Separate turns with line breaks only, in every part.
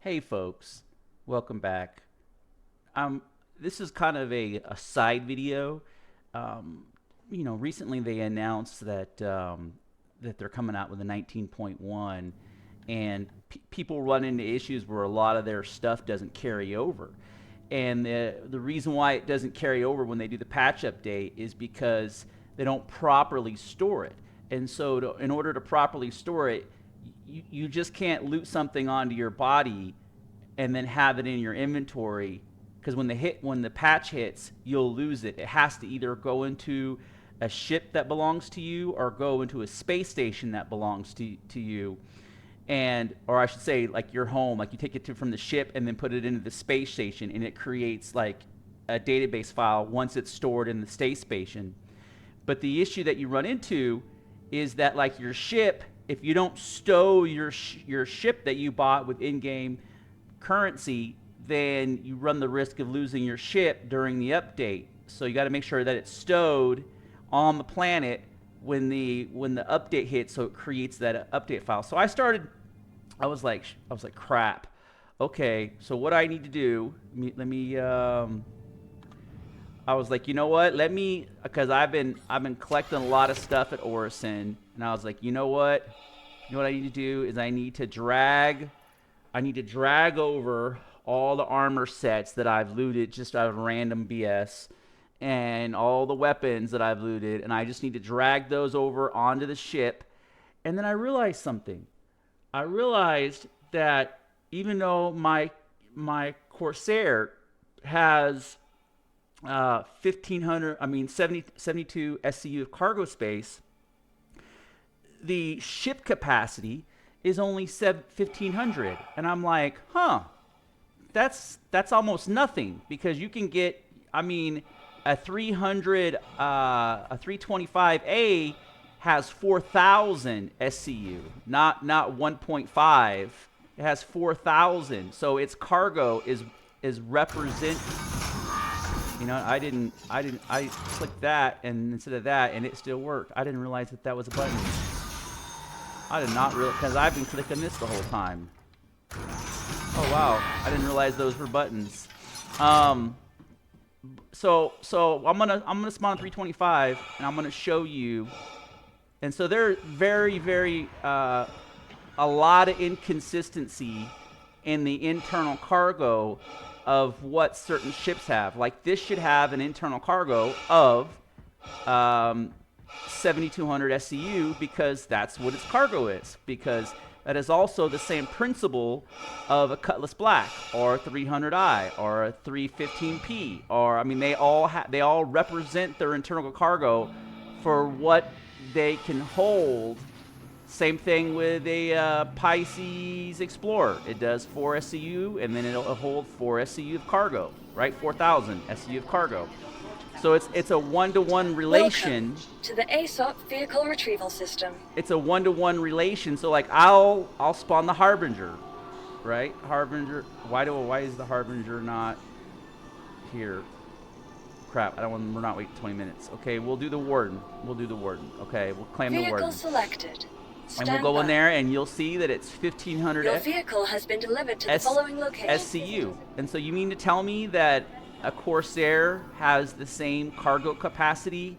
Hey folks, welcome back. This is kind of a side video. Um, Recently they announced that they're coming out with a 19.1, and people run into issues where a lot of their stuff doesn't carry over. And the reason why it doesn't carry over when they do the patch update is because they don't properly store it. And so, in order to properly store it, you just can't loot something onto your body and then have it in your inventory, because when the patch hits, you'll lose it. It has to either go into a ship that belongs to you or go into a space station that belongs to you. And or I should say, like, your home, like you take it from the ship and then put it into the space station, and it creates like a database file once it's stored in the space station. But the issue that you run into is that, like, your ship, if you don't stow your ship that you bought with in-game currency, then you run the risk of losing your ship during the update. So you got to make sure that it's stowed on the planet when the update hits, so it creates that update file. So I was like crap. Okay, so what I need to do, I was like, you know what? Because I've been collecting a lot of stuff at Orison, and I was like, you know what? You know what I need to do is I need to drag over all the armor sets that I've looted just out of random BS, and all the weapons that I've looted, and I just need to drag those over onto the ship. And then I realized something. I realized that even though my Corsair has 72 SCU of cargo space, the ship capacity is only 1,500. And I'm like, that's almost nothing, because you can get, a 325A has 4,000 SCU, not 1.5. It has 4,000. So its cargo is represent. I clicked that, and instead of that, and it still worked. I didn't realize that was a button. I did not realize, because I've been clicking this the whole time. Oh wow, I didn't realize those were buttons. So I'm gonna spawn 325, and I'm gonna show you. And so there's very a lot of inconsistency in the internal cargo of what certain ships have. Like, this should have an internal cargo of 7,200 SCU, because that's what its cargo is. Because that is also the same principle of a Cutlass Black or a 300i or a 315p, or they all represent their internal cargo for what they can hold. Same thing with a Pisces Explorer. It does 4 SCU, and then it'll hold 4 SCU of cargo, right? 4,000 SCU of cargo. So it's a one-to-one relation.
Welcome to the ASOP vehicle retrieval system.
It's a one-to-one relation. So, like, I'll spawn the Harbinger, right? Harbinger. Why is the Harbinger not here? Crap! We're not waiting 20 minutes. Okay, we'll do the Warden. Okay, we'll claim the Warden.
Vehicle selected.
And we'll go in there, and you'll see that it's 1,500.
Your vehicle has been delivered to the following location.
SCU. And so you mean to tell me that a Corsair has the same cargo capacity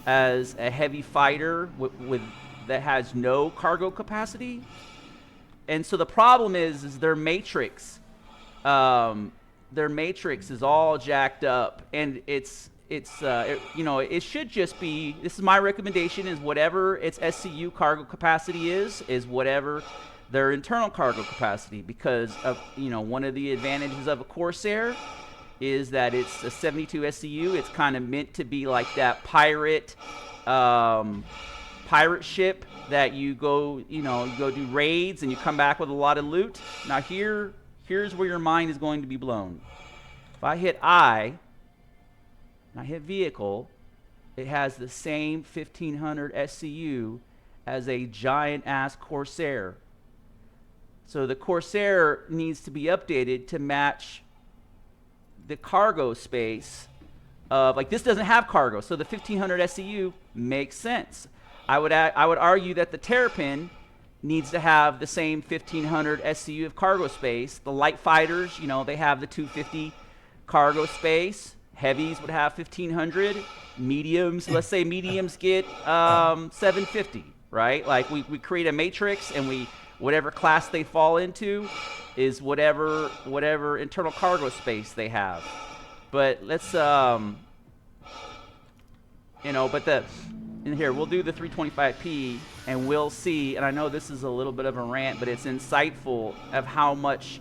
as a heavy fighter that has no cargo capacity? And so the problem is their matrix. Their matrix is all jacked up, and it should just be. This is my recommendation: is whatever its SCU cargo capacity is whatever their internal cargo capacity, because of one of the advantages of a Corsair is that it's a 72 SCU. It's kind of meant to be like that pirate ship that you go do raids and you come back with a lot of loot. Now here's where your mind is going to be blown. If I hit I, and I hit vehicle, it has the same 1,500 SCU as a giant ass Corsair. So the Corsair needs to be updated to match the cargo space of, like, this doesn't have cargo, so the 1,500 SCU makes sense. I would argue that the Terrapin needs to have the same 1500 SCU of cargo space. The light fighters, they have the 250 cargo space. Heavies would have 1500. Mediums, let's say mediums get 750, right? Like we create a matrix, and whatever class they fall into is whatever internal cargo space they have. But let's in here we'll do the 325p, and we'll see. And I know this is a little bit of a rant, but it's insightful of how much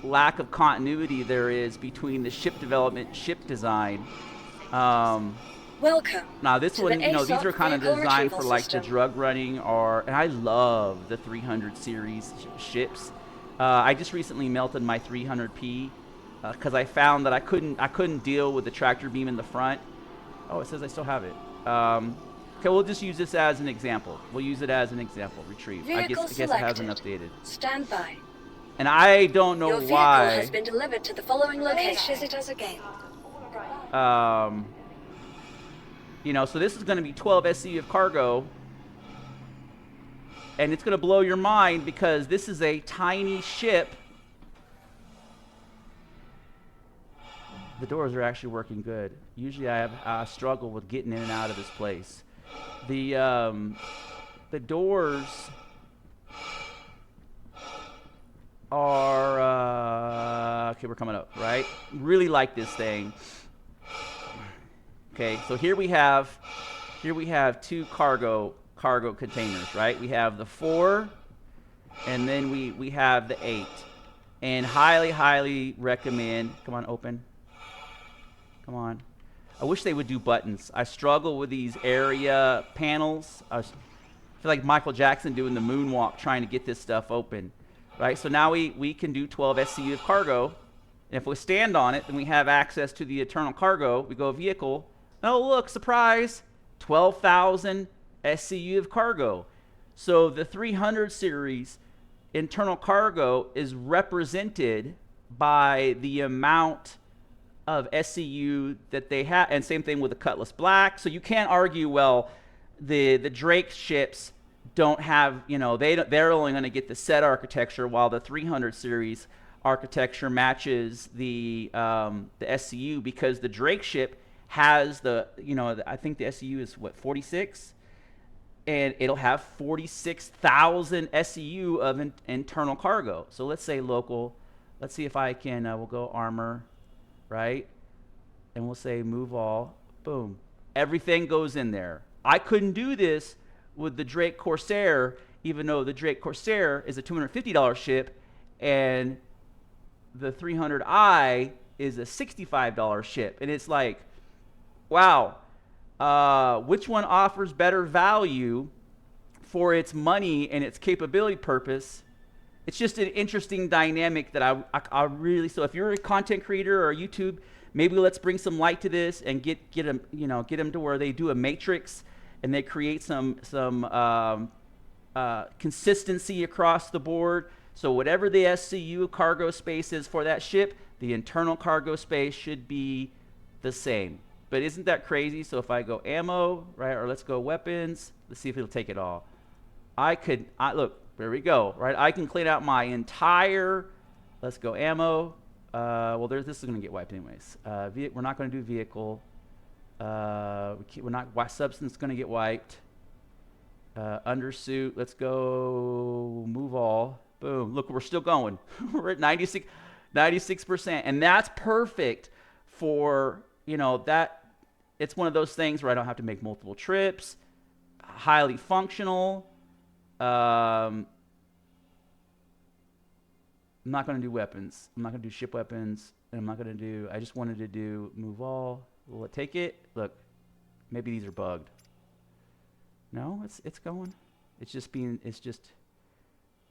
lack of continuity there is between the ship development, ship design.
Welcome.
Now this one, these are kind of designed for like
system.
the drug running, and I love the 300 series ships. I just recently melted my 300p because I found that I couldn't deal with the tractor beam in the front. Oh, it says I still have it. Okay, we'll just use this as an example. We'll use it as an example. Retrieve. I guess it hasn't updated.
Stand by.
And I don't know
Your vehicle
why.
has been delivered to the following location. Visit us again.
So this is going to be 12 SCU of cargo, and it's going to blow your mind because this is a tiny ship. The doors are actually working good. Usually I struggle with getting in and out of this place. The doors are okay. We're coming up, right? Really like this thing. Okay, so here we have two cargo containers, right? We have the 4, and then we have the 8, and highly recommend. Come on, open. Come on. I wish they would do buttons. I struggle with these area panels. I feel like Michael Jackson doing the moonwalk trying to get this stuff open, right? So now we can do 12 SCU of cargo, and if we stand on it, then we have access to the internal cargo. We go vehicle. Oh, look, surprise, 12,000 SCU of cargo. So the 300 series internal cargo is represented by the amount of SCU that they have, and same thing with the Cutlass Black. So you can't argue, well, the Drake ships don't have, they're only going to get the set architecture, while the 300 series architecture matches the SCU, because the Drake ship has I think the SCU is 46, and it'll have 46,000 SCU of internal cargo. So let's say local. Let's see if I can. We'll go armor, right? And we'll say move all. Boom. Everything goes in there. I couldn't do this with the Drake Corsair, even though the Drake Corsair is a $250 ship, and the 300i is a $65 ship, and it's like, wow, which one offers better value for its money and its capability purpose? It's just an interesting dynamic that I really. So if you're a content creator or YouTube, maybe let's bring some light to this and get them to where they do a matrix and they create some consistency across the board. So whatever the SCU cargo space is for that ship, the internal cargo space should be the same. But isn't that crazy? So if I go ammo, right, or let's go weapons, let's see if it'll take it all. Look, there we go, right? I can clean out my entire, let's go ammo. Well, this is going to get wiped anyways. We're not going to do vehicle. Substance going to get wiped. Undersuit, let's go move all. Boom, look, we're still going. We're at 96%, and that's perfect for, that. It's one of those things where I don't have to make multiple trips. Highly functional. I'm not going to do weapons. I'm not going to do ship weapons. And I'm not going to do. I just wanted to do move all. Will it take it? Look, maybe these are bugged. No, it's going. It's just.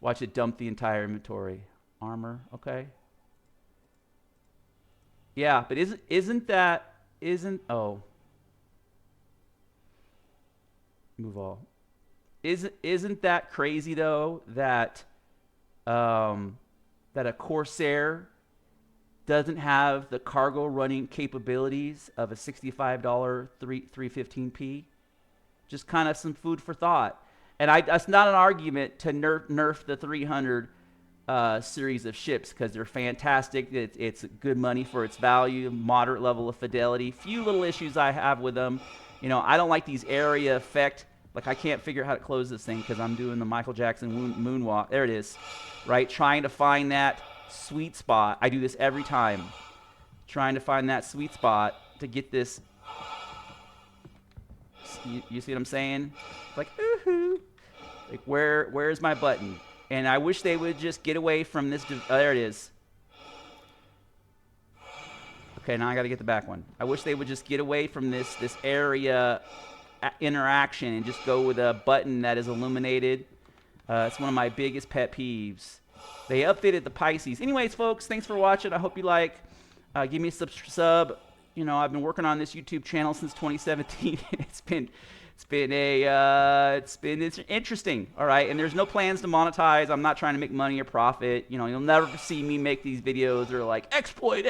Watch it dump the entire inventory. Armor, okay. Yeah, but oh. Move all. Isn't that crazy though that that a Corsair doesn't have the cargo running capabilities of a $65 315p? Just kind of some food for thought. And that's not an argument to nerf the 300 series of ships because they're fantastic. It's good money for its value, moderate level of fidelity. Few little issues I have with them. You know, I don't like these area effect. Like, I can't figure out how to close this thing because I'm doing the Michael Jackson moonwalk. There it is, right? Trying to find that sweet spot. I do this every time. Trying to find that sweet spot to get this. You see what I'm saying? Like, ooh-hoo. Like, where's my button? And I wish they would just get away from this. There it is. Okay, now I got to get the back one. I wish they would just get away from this area interaction and just go with a button that is illuminated. It's one of my biggest pet peeves. They updated the Pisces. Anyways, folks, thanks for watching. I hope you like. Give me a sub. You know, I've been working on this YouTube channel since 2017. It's interesting, all right? And there's no plans to monetize. I'm not trying to make money or profit. You know, you'll never see me make these videos that are like exploit.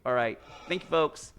All right, thank you, folks.